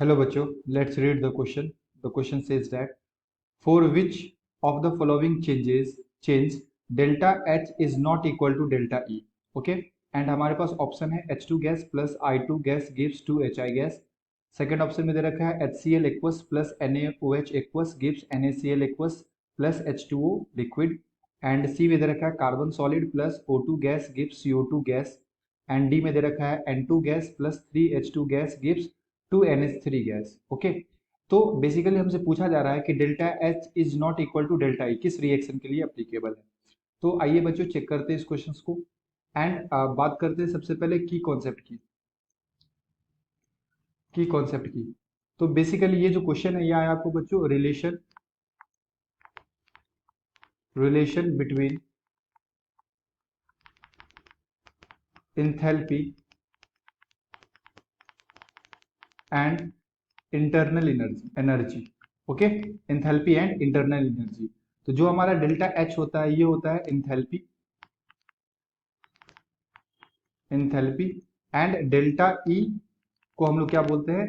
Hello बच्चों, let's read the question. The question says that for which of the following change delta H is not equal to delta E. Okay, and हमारे पास option है H2 gas plus I2 gas gives 2HI gas. Second option में दे रखा है HCl aqueous plus NaOH aqueous gives NaCl aqueous plus H2O liquid. And c में दे रखा है carbon solid plus O2 gas gives CO2 gas. And d में दे रखा है N2 gas plus 3H2 gas gives 2NH3 gas. Okay, तो basically हमसे पूछा जा रहा है कि delta H is not equal to delta ई किस रिएक्शन के लिए अप्लीकेबल है. तो आइए बच्चों चेक करते हैं इस क्वेश्चन को. एंड बात करते हैं सबसे पहले की कॉन्सेप्ट की. तो बेसिकली ये जो क्वेश्चन है ये आया आपको बच्चों relation between enthalpy and internal energy. Okay, enthalpy and internal energy. तो जो हमारा डेल्टा एच होता है ये होता है इंथैल्पी एंड डेल्टा ई को हम लोग क्या बोलते हैं,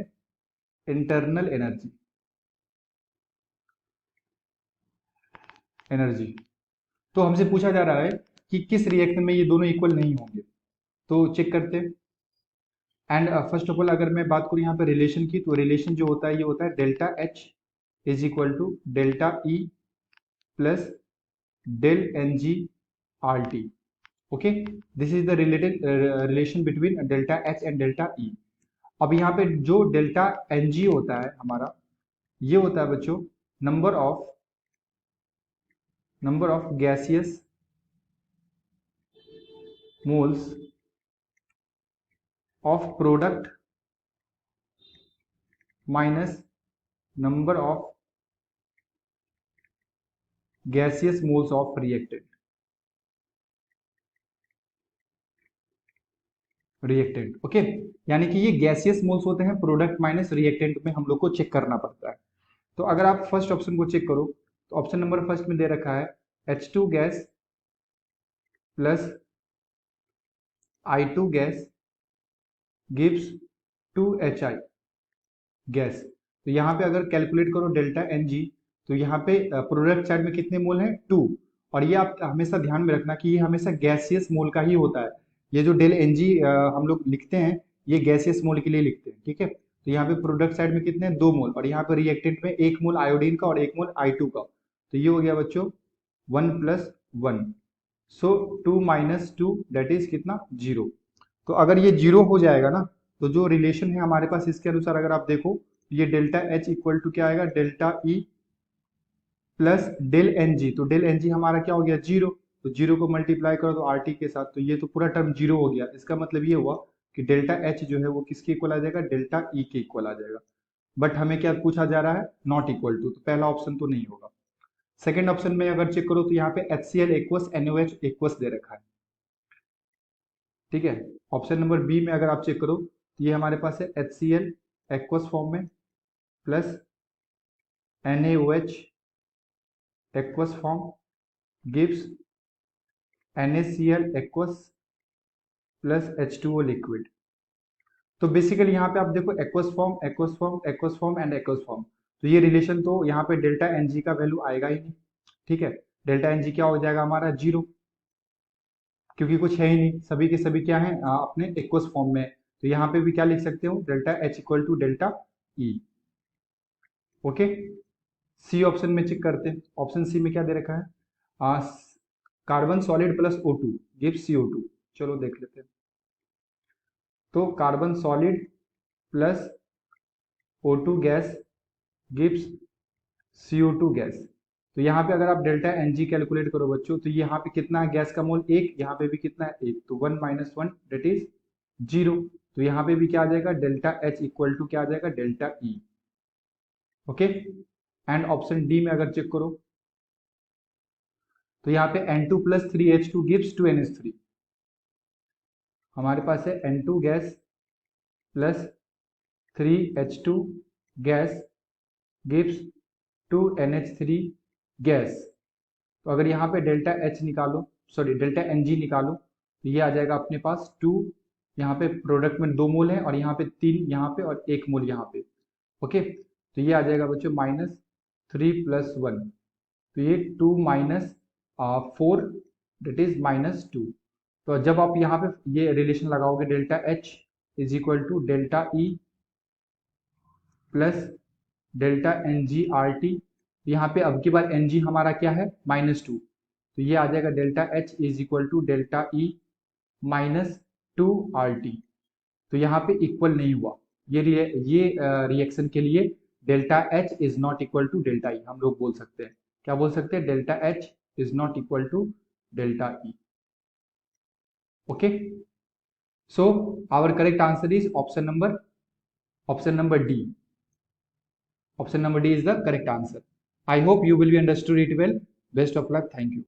इंटरनल एनर्जी. तो हमसे पूछा जा रहा है कि किस रिएक्शन में ये दोनों इक्वल नहीं होंगे. तो चेक करते हैं. एंड फर्स्ट ऑफ ऑल अगर मैं बात करूं यहाँ पे रिलेशन की, तो रिलेशन जो होता है ये होता है delta H is equal to delta E plus del n g R T. Okay, this is the related relation between delta H and delta E. अब यहाँ पे जो डेल्टा एन जी होता है हमारा, ये होता है बच्चों number of gaseous moles of product minus number of gaseous moles of reactant. Okay, यानी कि ये गैसियस मोल्स होते हैं प्रोडक्ट माइनस रिएक्टेंट में हम लोग को चेक करना पड़ता है. तो अगर आप फर्स्ट ऑप्शन को चेक करो तो ऑप्शन नंबर फर्स्ट में दे रखा है H2 gas plus I2 gas gives 2HI gas. तो यहाँ पे अगर कैलकुलेट करो डेल्टा एन जी, तो यहाँ पे प्रोडक्ट साइड में कितने मोल हैं, 2. और ये आप हमेशा ध्यान में रखना कि ये हमेशा गैसियस मोल का ही होता है. ये जो डेल एन जी हम लोग लिखते हैं ये गैसियस मोल के लिए लिखते हैं. ठीक है, तो यहाँ पे प्रोडक्ट साइड में कितने हैं, 2 मोल, और यहाँ पे रिएक्टेंट में 1 मोल आयोडीन का और 1 मोल I2 का. तो ये हो गया बच्चों 1+1. सो 2 - 2 दैट इज कितना, 0. तो अगर ये 0 हो जाएगा ना, तो जो रिलेशन है हमारे पास इसके अनुसार अगर आप देखो, ये डेल्टा एच इक्वल टू क्या आएगा, delta E plus del n g. तो डेल एन जी हमारा क्या हो गया, 0. तो 0 को मल्टीप्लाई करो तो आर टी के साथ, तो ये तो पूरा टर्म 0 हो गया. इसका मतलब ये हुआ कि डेल्टा एच जो है वो किसके इक्वल आ जाएगा, डेल्टा ई के इक्वल आ जाएगा. बट हमें क्या पूछा जा रहा है, नॉट इक्वल टू. तो पहला ऑप्शन तो नहीं होगा. सेकेंड ऑप्शन में अगर चेक करो तो यहाँ पे HCl एक्वस NaOH एक्वस दे रखा है. ठीक है, ऑप्शन नंबर बी में अगर आप चेक करो तो ये हमारे पास है HCl एक्वस फॉर्म में plus NaOH aqueous form gives NaCl aqueous plus H2O liquid. तो बेसिकली यहाँ पे आप देखो aqueous form and aqueous form. तो ये रिलेशन तो यहाँ पे डेल्टा एन जी का वैल्यू आएगा ही नहीं. ठीक है, डेल्टा एन जी क्या हो जाएगा हमारा, 0, क्योंकि कुछ है ही नहीं, सभी के सभी क्या है अपने एक्वस फॉर्म में. तो यहाँ पे भी क्या लिख सकते हो, delta H equal to delta E. Okay, C option में चेक करते हैं. ऑप्शन सी में क्या दे रखा है, carbon solid plus O2 gives CO2. चलो देख लेते हैं. तो carbon solid plus O2 gas gives CO2 gas. तो यहाँ पे अगर आप डेल्टा एन जी कैलकुलेट करो बच्चों, तो यहाँ पे कितना है गैस का मोल, 1. यहाँ पे भी कितना है, 1. तो 1 - 1 दैट इज 0. तो यहाँ पे भी क्या आ जाएगा, डेल्टा एच इक्वल टू क्या आ जाएगा, delta E. Okay, and option D में अगर चेक करो तो यहाँ पे N2 plus 3H2 gives 2NH3. हमारे पास है N2 gas plus 3H2 gas gives 2NH3 gas. तो अगर यहाँ पे डेल्टा एच निकालो, सॉरी डेल्टा एन जी निकालो, तो ये आ जाएगा अपने पास 2. यहाँ पे प्रोडक्ट में 2 मोल है और यहाँ पे 3 यहाँ पे और 1 मोल यहाँ पे. ओके, तो ये आ जाएगा बच्चों -3 + 1, तो ये 2 - 4 दैट इज -2। तो जब आप यहाँ पे ये रिलेशन लगाओगे delta H is equal to delta E plus delta n g R T, यहाँ पे अब की बार एन जी हमारा क्या है -2, तो ये आ जाएगा delta H is equal to delta E -2 R T. तो यहाँ पे इक्वल नहीं हुआ, ये रिएक्शन के लिए delta H is not equal to delta E, हम लोग बोल सकते हैं, क्या बोल सकते हैं, delta H is not equal to delta E. Okay, so our correct answer is option number D. Option number D is the correct answer. I hope you will be understood it well. Best of luck. Thank you.